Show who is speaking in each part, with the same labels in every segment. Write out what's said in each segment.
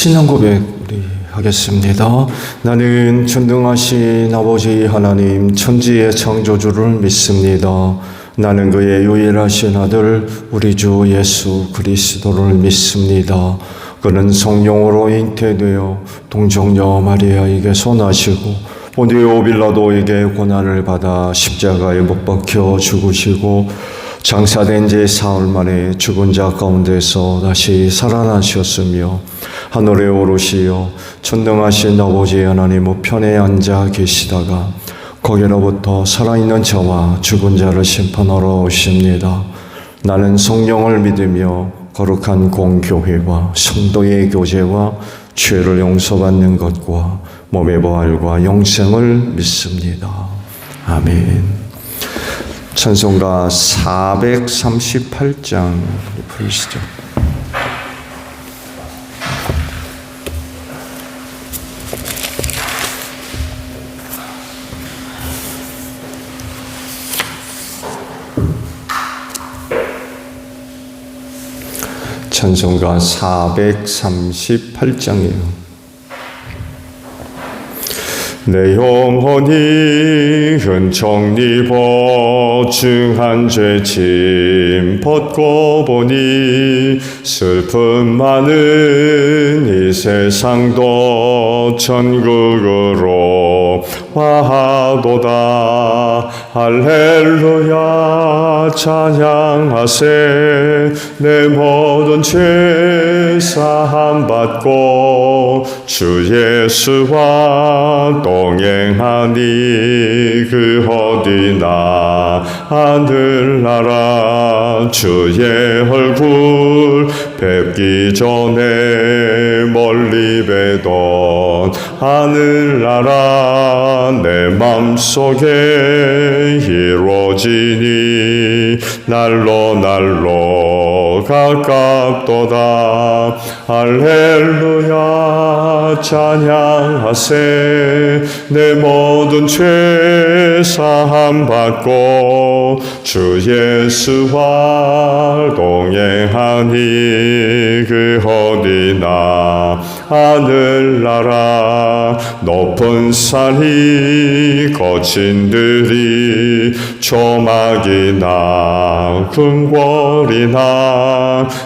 Speaker 1: 신앙 고백 우리 하겠습니다. 나는 전능하신 아버지 하나님 천지의 창조주를 믿습니다. 나는 그의 유일하신 아들 우리 주 예수 그리스도를 믿습니다. 그는 성령으로 잉태되어 동정녀 마리아에게서 나시고 본디오 빌라도에게 고난을 받아 십자가에 못 박혀 죽으시고 장사된 지 사흘 만에 죽은 자 가운데서 다시 살아나셨으며 하늘에 오르시어 전능하신 아버지 하나님 우편에 앉아 계시다가 거기로부터 살아있는 자와 죽은 자를 심판하러 오십니다. 나는 성령을 믿으며 거룩한 공교회와 성도의 교제와 죄를 용서받는 것과 몸의 부활과 영생을 믿습니다. 아멘. 찬송가 438장 부르시죠. 찬송가 438장이에요. 내 영혼이 흔청리 보증한 죄짐 벗고 보니 슬픔 많은 이 세상도 천국으로 와하도다. 할렐루야 찬양하세. 내 모든 죄 사함 받고 주 예수와 동행하니 그 어디나 하늘나라 주의 얼굴 뵙기 전에 멀리 뵈던 하늘나라 내 맘속에 이루어지니 날로 가깝도다. 할렐루야 찬양하세. 내 모든 죄 사함 받고 주 예수와 동행하니 그 어디나 하늘나라 높은 산이 거친 들이 조막이나 궁궐이나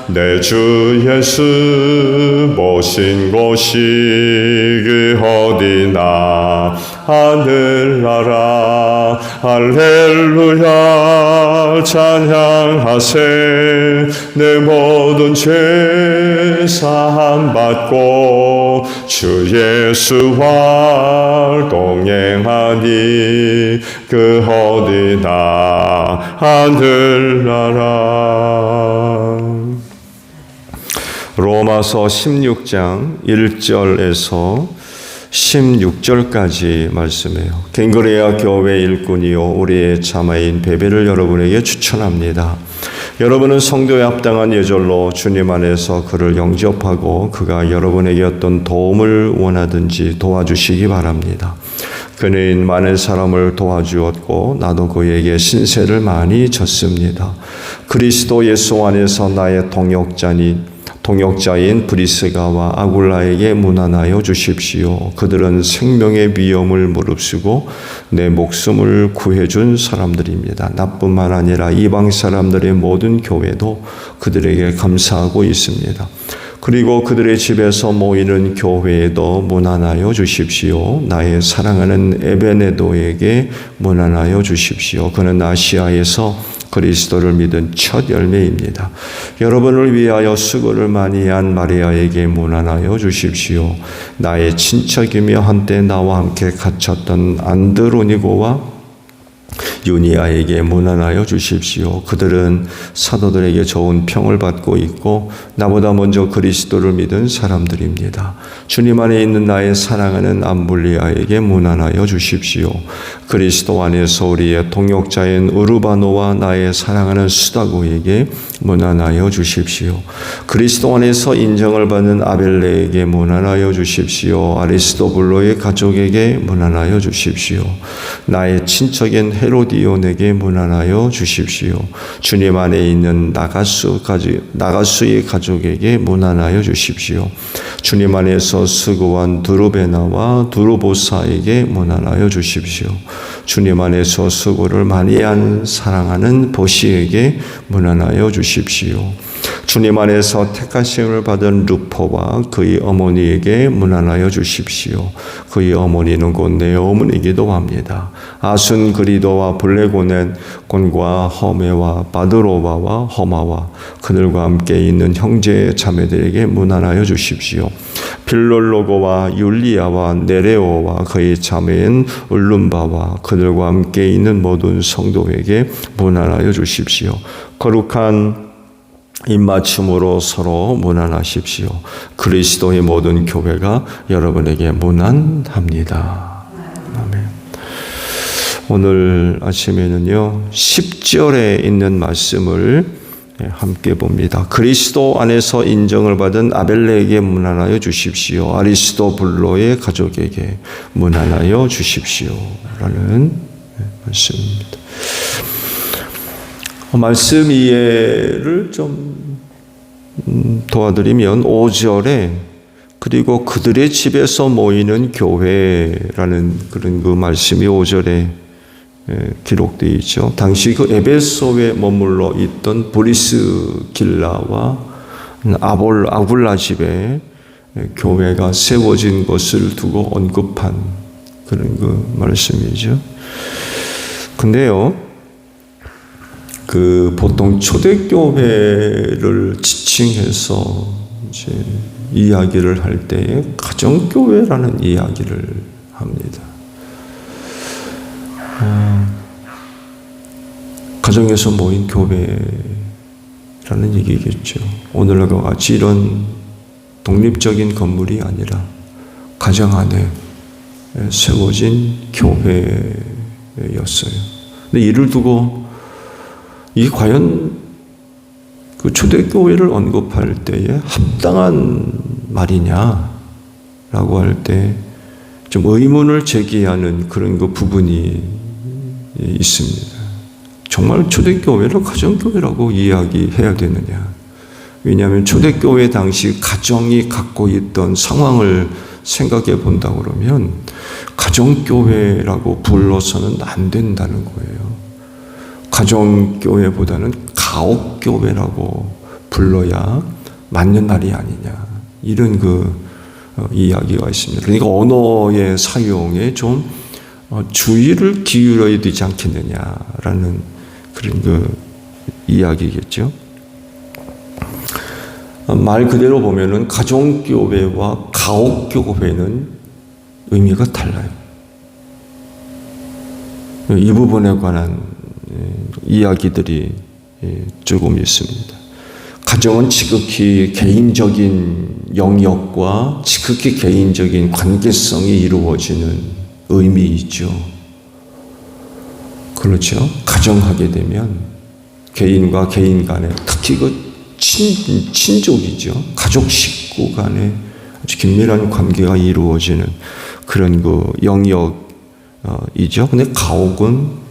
Speaker 1: 내 주 예수 오신 곳이 그 어디나 하늘나라 할렐루야 찬양하세 내 모든 죄 사함 받고 주 예수와 동행하니 그 어디나 하늘나라. 로마서 16장 1절에서 16절까지 말씀해요. 갱그레아 교회 일꾼이요 우리의 자마인 베베를 여러분에게 추천합니다. 여러분은 성도에 합당한 예절로 주님 안에서 그를 영접하고 그가 여러분에게 어떤 도움을 원하든지 도와주시기 바랍니다. 그는 많은 사람을 도와주었고 나도 그에게 신세를 많이 졌습니다. 그리스도 예수 안에서 나의 동역자인 브리스가와 아굴라에게 문안하여 주십시오. 그들은 생명의 위험을 무릅쓰고 내 목숨을 구해준 사람들입니다. 나뿐만 아니라 이방 사람들의 모든 교회도 그들에게 감사하고 있습니다. 그리고 그들의 집에서 모이는 교회에도 문안하여 주십시오. 나의 사랑하는 에베네도에게 문안하여 주십시오. 그는 아시아에서 그리스도를 믿은 첫 열매입니다. 여러분을 위하여 수고를 많이 한 마리아에게 문안하여 주십시오. 나의 친척이며 한때 나와 함께 갇혔던 안드로니고와 유니아에게 문안하여 주십시오. 그들은 사도들에게 좋은 평을 받고 있고 나보다 먼저 그리스도를 믿은 사람들입니다. 주님 안에 있는 나의 사랑하는 암블리아에게 문안하여 주십시오. 그리스도 안에서 우리의 동역자인 우르바노와 나의 사랑하는 수다고에게 문안하여 주십시오. 그리스도 안에서 인정을 받는 아벨레에게 문안하여 주십시오. 아리스도블로의 가족에게 문안하여 주십시오. 나의 친척인 헤로디온에게 문안하여 주십시오. 주님 안에 있는 나가수의 가족에게 문안하여 주십시오. 주님 안에서 수고한 두루베나와 두루보사에게 문안하여 주십시오. 주님 안에서 수고를 많이 한 사랑하는 보시에게 문안하여 주십시오. 주님 안에서 택하심을 받은 루포와 그의 어머니에게 문안하여 주십시오. 그의 어머니는 곧 내 어머니이기도 합니다. 아순그리도와 블레곤과 허메와 바드로바와 허마와 그들과 함께 있는 형제 자매들에게 문안하여 주십시오. 빌롤로고와 율리아와 네레오와 그의 자매인 울룸바와 그들과 함께 있는 모든 성도에게 문안하여 주십시오. 거룩한 입맞춤으로 서로 문안하십시오. 그리스도의 모든 교회가 여러분에게 문안합니다. 아멘. 오늘 아침에는요 10절에 있는 말씀을 함께 봅니다. 그리스도 안에서 인정을 받은 아벨레에게 문안하여 주십시오. 아리스도블로의 가족에게 문안하여 주십시오. 라는 말씀입니다. 말씀 이해를 좀 도와드리면 5절에 그리고 그들의 집에서 모이는 교회라는 그런 그 말씀이 5절에 기록되어 있죠. 당시 그 에베소에 머물러 있던 브리스길라와 아굴라 집에 교회가 세워진 것을 두고 언급한 그런 그 말씀이죠. 근데요, 보통 초대교회를 지칭해서 이제 이야기를 할 때에 가정교회라는 이야기를 합니다. 가정에서 모인 교회라는 얘기겠죠. 오늘과 같이 이런 독립적인 건물이 아니라 가정 안에 세워진 교회였어요. 근데 이를 두고 이 과연 그 초대교회를 언급할 때에 합당한 말이냐라고 할 때 좀 의문을 제기하는 그런 그 부분이 있습니다. 정말 초대교회를 가정교회라고 이야기해야 되느냐? 왜냐하면 초대교회 당시 가정이 갖고 있던 상황을 생각해 본다 그러면 가정교회라고 불러서는 안 된다는 거예요. 가정교회보다는 가옥교회라고 불러야 맞는 말이 아니냐. 이런 이야기가 있습니다. 그러니까 언어의 사용에 좀 주의를 기울여야 되지 않겠느냐라는 그런 이야기겠죠. 말 그대로 보면은 가정교회와 가옥교회는 의미가 달라요. 이 부분에 관한 이야기들이 조금 있습니다. 가정은 지극히 개인적인 영역과 지극히 개인적인 관계성이 이루어지는 의미이죠. 그렇죠? 가정하게 되면 개인과 개인 간에 특히 친족이죠. 가족 식구 간에 아주 긴밀한 관계가 이루어지는 그런 영역이죠. 근데 가옥은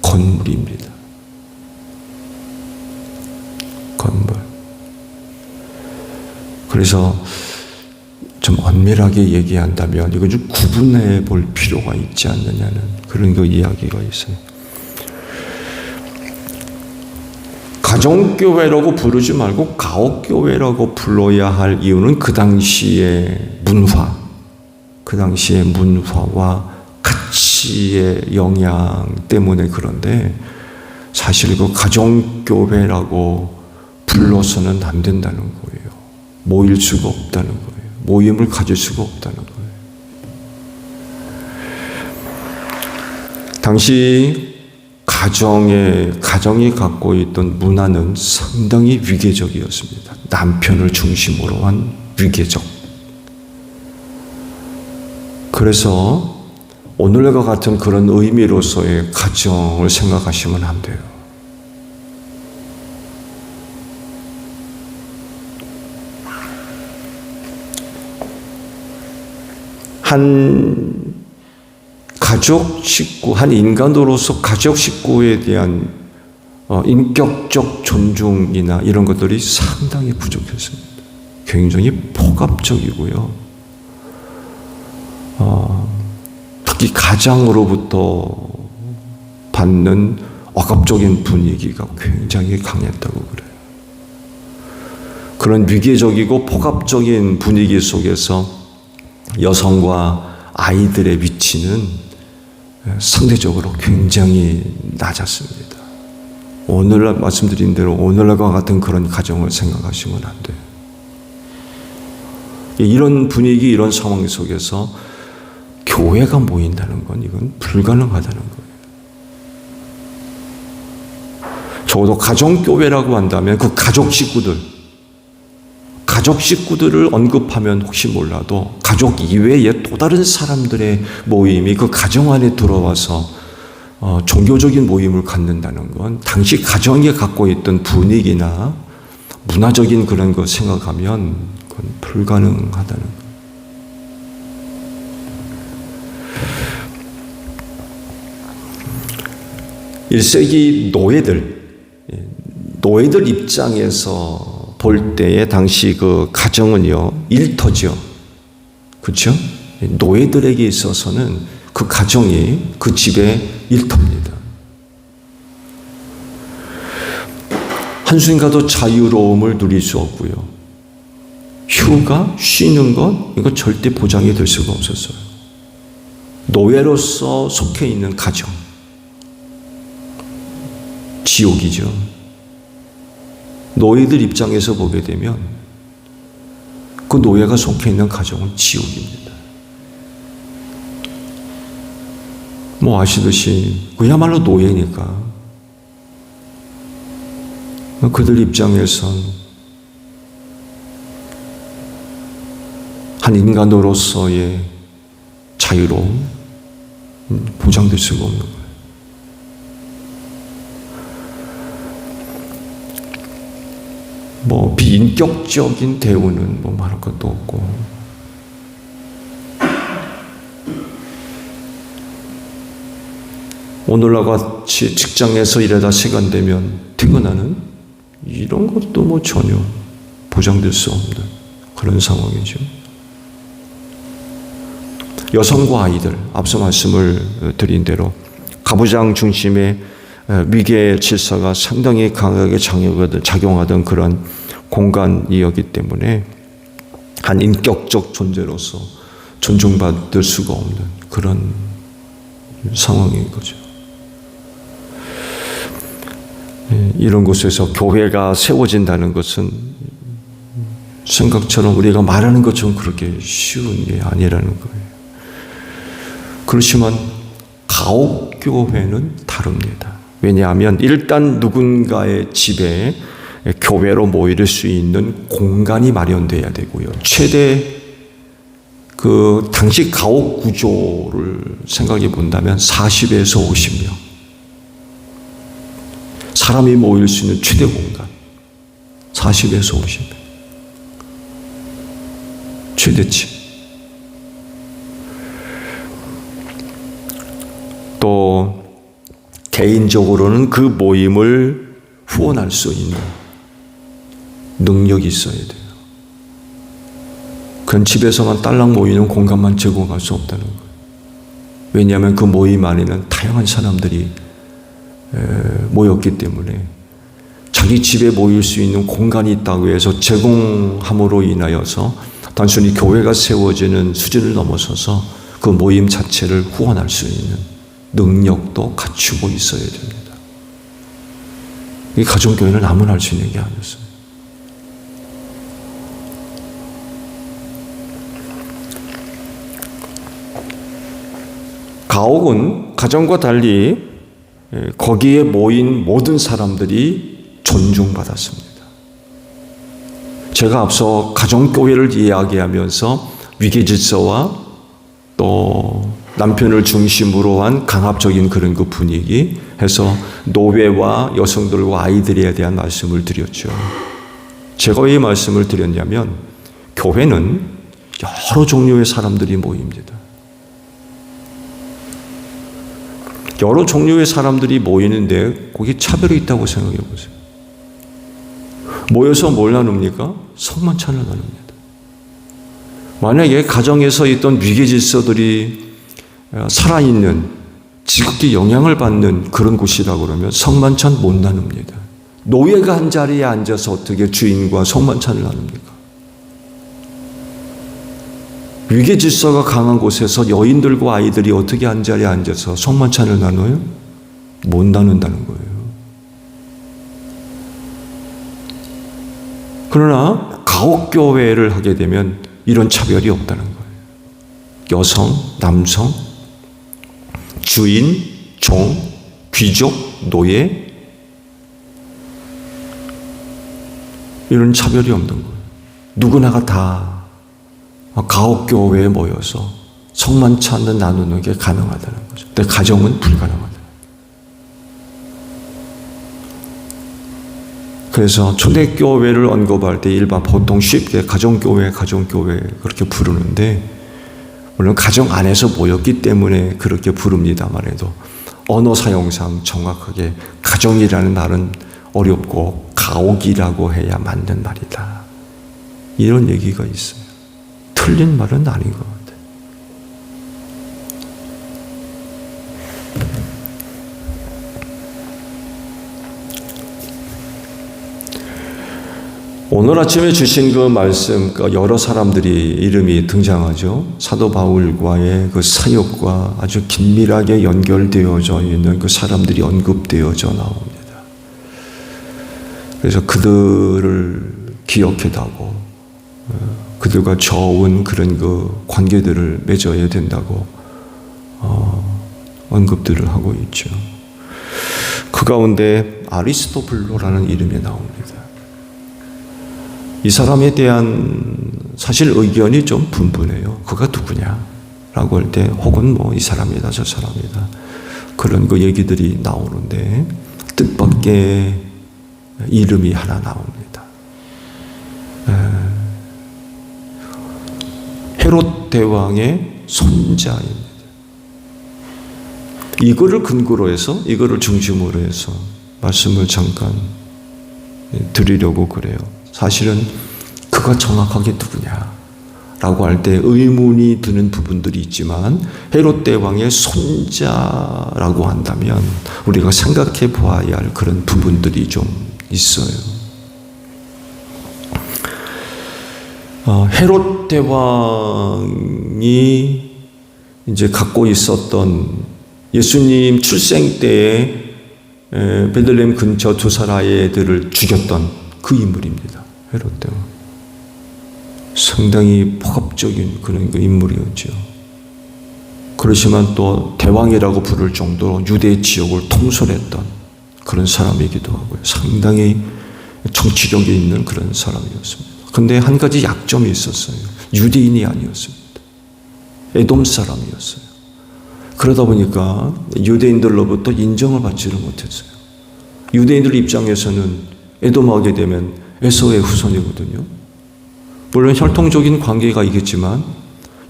Speaker 1: 건물입니다. 건물. 그래서 좀 엄밀하게 얘기한다면 이건 좀 구분해 볼 필요가 있지 않느냐는 그런 이야기가 있어요. 가정교회라고 부르지 말고 가옥교회라고 불러야 할 이유는 그 당시의 문화, 그 당시의 문화와 가치의 영향 때문에 그런데 사실 가정교회라고 불러서는 안 된다는 거예요. 모일 수가 없다는 거예요. 모임을 가질 수가 없다는 거예요. 당시 가정이 갖고 있던 문화는 상당히 위계적이었습니다. 남편을 중심으로 한 위계적. 그래서 오늘과 같은 그런 의미로서의 가정을 생각하시면 안 돼요. 한 가족 식구, 한 인간으로서 가족 식구에 대한 인격적 존중이나 이런 것들이 상당히 부족했습니다. 굉장히 폭압적이고요. 특히 가장으로부터 받는 억압적인 분위기가 굉장히 강했다고 그래요. 그런 위계적이고 폭압적인 분위기 속에서 여성과 아이들의 위치는 상대적으로 굉장히 낮았습니다. 오늘 말씀드린 대로 오늘과 같은 그런 가정을 생각하시면 안 돼요. 이런 분위기, 이런 상황 속에서 교회가 모인다는 건 이건 불가능하다는 거예요. 적어도 가정교회라고 한다면 그 가족 식구들을 언급하면 혹시 몰라도 가족 이외에 또 다른 사람들의 모임이 그 가정 안에 들어와서 종교적인 모임을 갖는다는 건 당시 가정이 갖고 있던 분위기나 문화적인 그런 거 생각하면 그건 불가능하다는 거예요. 1세기 노예들 입장에서 볼 때에 당시 그 가정은요, 일터죠. 그렇죠? 노예들에게 있어서는 그 가정이 그 집의 일터입니다. 한순간도 자유로움을 누릴 수 없고요. 휴가, 쉬는 것, 이거 절대 보장이 될 수가 없었어요. 노예로서 속해 있는 가정. 지옥이죠. 노예들 입장에서 보게 되면 그 노예가 속해 있는 가정은 지옥입니다. 아시듯이 그야말로 노예니까 그들 입장에선 한 인간으로서의 자유로움 보장될 수가 없는 거예요. 비인격적인 대우는 말할 것도 없고, 오늘과 같이 직장에서 일하다 시간 되면 퇴근하는 이런 것도 전혀 보장될 수 없는 그런 상황이죠. 여성과 아이들, 앞서 말씀을 드린 대로 가부장 중심의 위계 질서가 상당히 강하게 작용하던 그런 공간이었기 때문에 한 인격적 존재로서 존중받을 수가 없는 그런 상황인 거죠. 이런 곳에서 교회가 세워진다는 것은 생각처럼 우리가 말하는 것처럼 그렇게 쉬운 게 아니라는 거예요. 그렇지만 가옥교회는 다릅니다. 왜냐하면 일단 누군가의 집에 교회로 모일 수 있는 공간이 마련돼야 되고요. 최대 당시 가옥 구조를 생각해 본다면 40에서 50명. 사람이 모일 수 있는 최대 공간. 40에서 50명. 최대치. 또 개인적으로는 그 모임을 후원할 수 있는 능력이 있어야 돼요. 그런 집에서만 딸랑 모이는 공간만 제공할 수 없다는 거예요. 왜냐하면 그 모임 안에는 다양한 사람들이 모였기 때문에 자기 집에 모일 수 있는 공간이 있다고 해서 제공함으로 인하여서 단순히 교회가 세워지는 수준을 넘어서서 그 모임 자체를 후원할 수 있는 능력도 갖추고 있어야 됩니다. 이 가정교회는 아무나 할 수 있는 게 아니었어요. 가옥은 가정과 달리 거기에 모인 모든 사람들이 존중받았습니다. 제가 앞서 가정교회를 이야기하면서 위계질서와 또 남편을 중심으로 한 강압적인 그런 그 분위기 해서 노예와 여성들과 아이들에 대한 말씀을 드렸죠. 제가 왜 이 말씀을 드렸냐면 교회는 여러 종류의 사람들이 모입니다. 여러 종류의 사람들이 모이는데 거기 차별이 있다고 생각해 보세요. 모여서 뭘 나눕니까? 성만찬을 나눕니다. 만약에 가정에서 있던 위계질서들이 살아있는 지극히 영향을 받는 그런 곳이라고 그러면 성만찬 못 나눕니다. 노예가 한 자리에 앉아서 어떻게 주인과 성만찬을 나눕니까? 위계질서가 강한 곳에서 여인들과 아이들이 어떻게 한 자리에 앉아서 성만찬을 나눠요? 못 나눈다는 거예요. 그러나 가옥교회를 하게 되면 이런 차별이 없다는 거예요. 여성, 남성, 주인, 종, 귀족, 노예 이런 차별이 없는 거예요. 누구나가 다 가옥교회에 모여서 성만찬을 나누는 게 가능하다는 거죠. 근데 가정은 불가능하다. 그래서 초대교회를 언급할 때 일반 보통 쉽게 가정교회 그렇게 부르는데 물론 가정 안에서 모였기 때문에 그렇게 부릅니다만 해도 언어 사용상 정확하게 가정이라는 말은 어렵고 가옥이라고 해야 맞는 말이다. 이런 얘기가 있어요. 틀린 말은 아닌 것 같아요. 오늘 아침에 주신 그 말씀, 여러 사람들이 이름이 등장하죠. 사도 바울과의 그 사역과 아주 긴밀하게 연결되어져 있는 그 사람들이 언급되어져 나옵니다. 그래서 그들을 기억해다고 그들과 좋은 그런 그 관계들을 맺어야 된다고 언급들을 하고 있죠. 그 가운데 아리스토블로라는 이름이 나옵니다. 이 사람에 대한 사실 의견이 좀 분분해요. 그가 누구냐라고 할 때 혹은 뭐 이 사람이다 저 사람이다 그런 그 얘기들이 나오는데 뜻밖의 이름이 하나 나옵니다. 헤롯 대왕의 손자입니다. 이거를 근거로 해서 이거를 중심으로 해서 말씀을 잠깐 드리려고 그래요. 사실은 그가 정확하게 누구냐라고 할 때 의문이 드는 부분들이 있지만 헤롯 대왕의 손자라고 한다면 우리가 생각해 보아야 할 그런 부분들이 좀 있어요. 헤롯 대왕이 이제 갖고 있었던 예수님 출생 때에 베들레헴 근처 두 사라의 애들을 죽였던 그 인물입니다. 헤롯 대왕. 상당히 폭압적인 그런 그 인물이었죠. 그렇지만 또 대왕이라고 부를 정도로 유대 지역을 통솔했던 그런 사람이기도 하고요. 상당히 정치력이 있는 그런 사람이었습니다. 근데 한 가지 약점이 있었어요. 유대인이 아니었습니다. 에돔 사람이었어요. 그러다 보니까 유대인들로부터 인정을 받지를 못했어요. 유대인들 입장에서는 에돔하게 되면 에서의 후손이거든요. 물론 혈통적인 관계가 있겠지만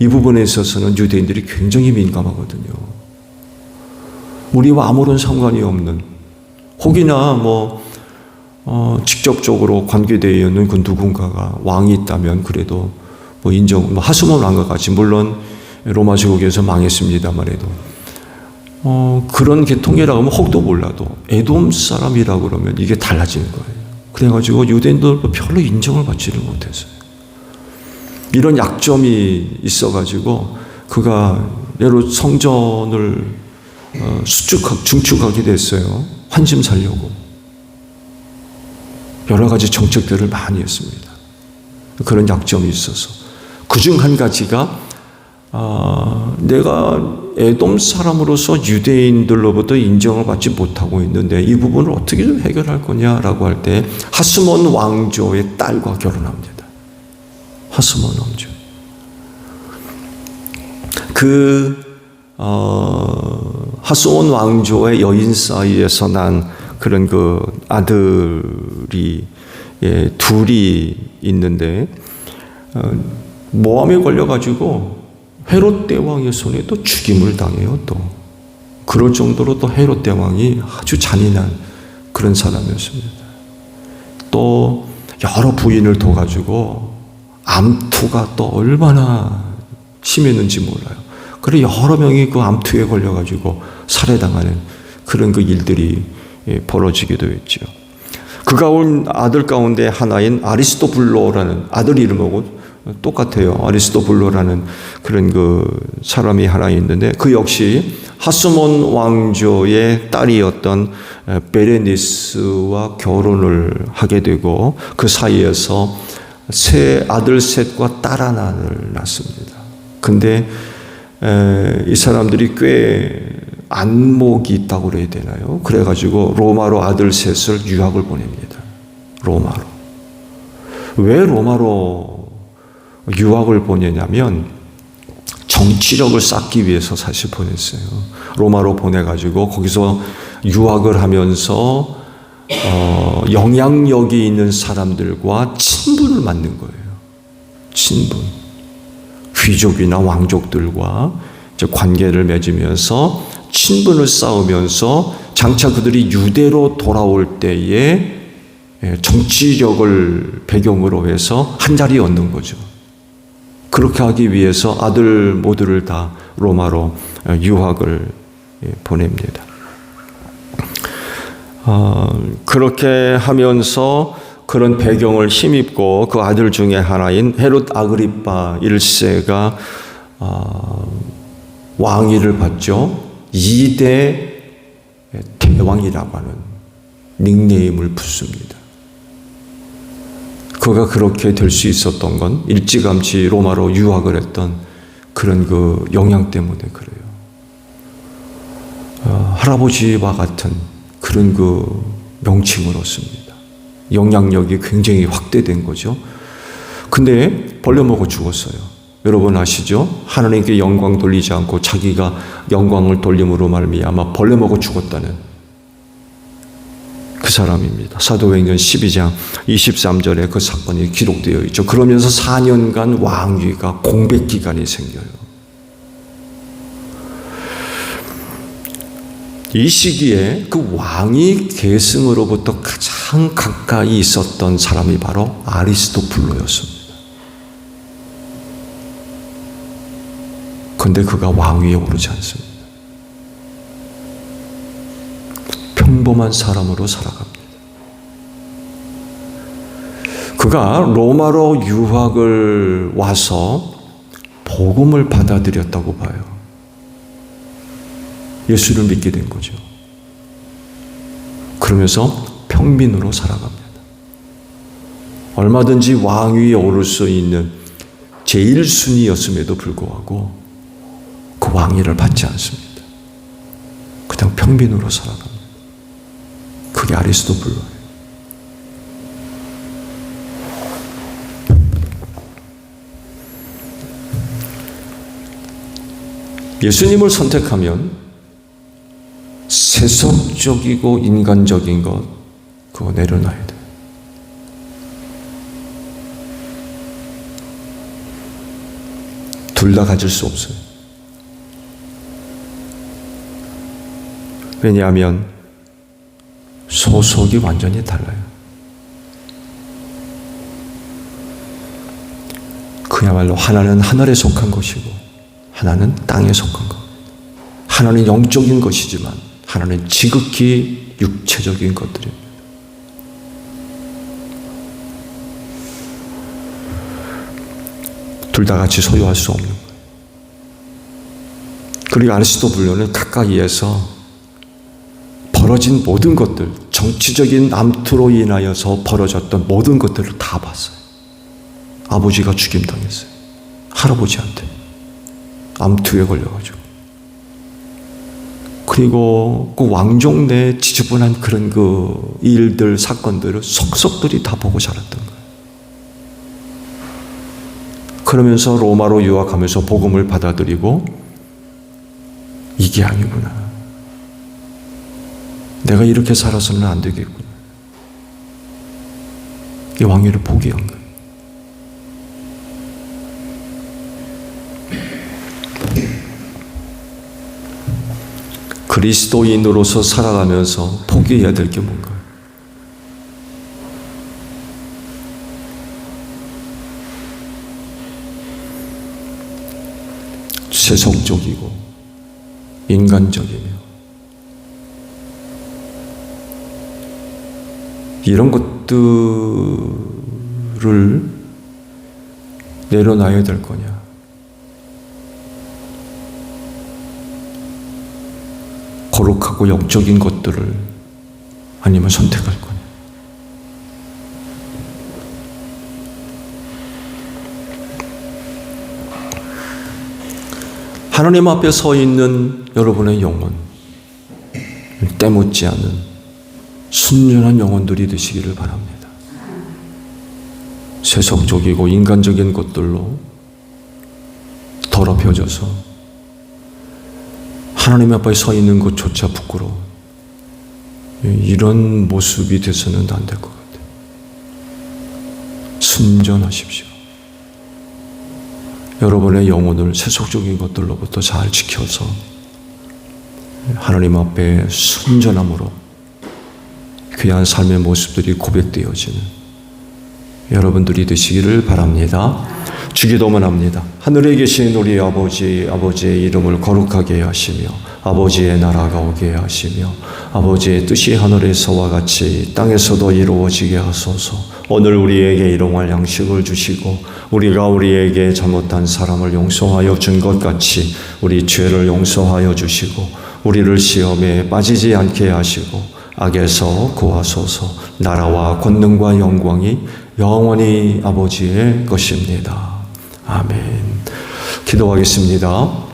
Speaker 1: 이 부분에 있어서는 유대인들이 굉장히 민감하거든요. 우리와 아무런 상관이 없는, 혹이나 직접적으로 관계되어 있는 그 누군가가 왕이 있다면 그래도 하스몬 왕과 같이, 물론 로마 제국에서 망했습니다만 해도 그런 계통이라고 하면 혹도 몰라도 에돔 사람이라고 그러면 이게 달라지는 거예요. 그래가지고 유대인들도 별로 인정을 받지를 못했어요. 이런 약점이 있어가지고 그가 예로 성전을 중축하게 됐어요. 환심 살려고. 여러 가지 정책들을 많이 했습니다. 그런 약점이 있어서. 그중 한 가지가 내가 에돔 사람으로서 유대인들로부터 인정을 받지 못하고 있는데 이 부분을 어떻게 좀 해결할 거냐라고 할 때 하스몬 왕조의 딸과 결혼합니다. 하스몬 왕조. 하스몬 왕조의 여인 사이에서 난 그런 그 아들이 둘이 있는데 모함에 걸려가지고 헤롯 대왕의 손에 또 죽임을 당해요. 또 그럴 정도로 또 헤롯 대왕이 아주 잔인한 그런 사람이었습니다. 또 여러 부인을 둬가지고 암투가 또 얼마나 심했는지 몰라요. 그래 여러 명이 그 암투에 걸려가지고 살해당하는 그런 그 일들이 벌어지기도 했죠. 그가 온 아들 가운데 하나인 아리스토블로라는 아들 이름하고 똑같아요. 아리스토블로라는 그런 그 사람이 하나 있는데 그 역시 하스몬 왕조의 딸이었던 베레니스와 결혼을 하게 되고 그 사이에서 아들 셋과 딸 하나를 낳습니다. 근데 이 사람들이 꽤 안목이 있다고 그래야 되나요? 그래가지고 로마로 아들 셋을 유학을 보냅니다. 로마로. 왜 로마로 유학을 보내냐면 정치력을 쌓기 위해서 사실 보냈어요. 로마로 보내가지고 거기서 유학을 하면서 영향력이 있는 사람들과 친분을 만든 거예요. 친분. 귀족이나 왕족들과 이제 관계를 맺으면서 친분을 쌓으면서 장차 그들이 유대로 돌아올 때에 정치력을 배경으로 해서 한 자리 얻는 거죠. 그렇게 하기 위해서 아들 모두를 다 로마로 유학을 보냅니다. 그렇게 하면서 그런 배경을 힘입고 그 아들 중에 하나인 헤롯 아그리파 1세가 왕위를 받죠. 2대 대왕이라고 하는 닉네임을 붙습니다. 그가 그렇게 될 수 있었던 건 일찌감치 로마로 유학을 했던 그런 그 영향 때문에 그래요. 할아버지와 같은 그런 그 명칭을 얻습니다. 영향력이 굉장히 확대된 거죠. 근데 벌려먹어 죽었어요. 여러분 아시죠? 하나님께 영광 돌리지 않고 자기가 영광을 돌림으로 말미암아 벌려먹어 죽었다는 그 사람입니다. 사도행전 12장 23절에 그 사건이 기록되어 있죠. 그러면서 4년간 왕위가 공백 기간이 생겨요. 이 시기에 그 왕위 계승으로부터 가장 가까이 있었던 사람이 바로 아리스토블로였습니다. 그런데 그가 왕위에 오르지 않습니다. 평범한 사람으로 살아갑니다. 그가 로마로 유학을 와서 복음을 받아들였다고 봐요. 예수를 믿게 된 거죠. 그러면서 평민으로 살아갑니다. 얼마든지 왕위에 오를 수 있는 제1순위였음에도 불구하고 그 왕위를 받지 않습니다. 그냥 평민으로 살아갑니다. 그게 아리스토블로예요. 예수님을 선택하면 세속적이고 인간적인 것 그거 내려놔야 돼요. 둘 다 가질 수 없어요. 왜냐하면 소속이 완전히 달라요. 그야말로 하나는 하늘에 속한 것이고 하나는 땅에 속한 것. 하나는 영적인 것이지만 하나는 지극히 육체적인 것들입니다. 둘 다 같이 소유할 수 없는 거예요. 그리고 아리스토블로는 가까이에서 벌어진 모든 것들, 정치적인 암투로 인하여서 벌어졌던 모든 것들을 다 봤어요. 아버지가 죽임당했어요. 할아버지한테 암투에 걸려가지고. 그리고 그 왕족 내 지저분한 그런 그 일들, 사건들을 속속들이 다 보고 자랐던 거예요. 그러면서 로마로 유학하면서 복음을 받아들이고 이게 아니구나. 내가 이렇게 살아서는 안 되겠구나. 이 왕위를 포기한 거예요. 그리스도인으로서 살아가면서 포기해야 될 게 뭔가요? 세속적이고 인간적이며 이런 것들을 내려놔야 될 거냐? 거룩하고 영적인 것들을 아니면 선택할 거냐? 하나님 앞에 서 있는 여러분의 영혼, 때묻지 않은 순전한 영혼들이 되시기를 바랍니다. 세속적이고 인간적인 것들로 더럽혀져서 하나님 앞에 서 있는 것조차 부끄러워. 이런 모습이 돼서는 안 될 것 같아요. 순전하십시오. 여러분의 영혼을 세속적인 것들로부터 잘 지켜서 하나님 앞에 순전함으로 귀한 삶의 모습들이 고백되어지는 여러분들이 되시기를 바랍니다. 주기도만 합니다. 하늘에 계신 우리 아버지의 이름을 거룩하게 하시며 아버지의 나라가 오게 하시며 아버지의 뜻이 하늘에서와 같이 땅에서도 이루어지게 하소서. 오늘 우리에게 일용할 양식을 주시고 우리가 우리에게 잘못한 사람을 용서하여 준 것 같이 우리 죄를 용서하여 주시고 우리를 시험에 빠지지 않게 하시고 악에서 구하소서. 나라와 권능과 영광이 영원히 아버지의 것입니다. 아멘. 기도하겠습니다.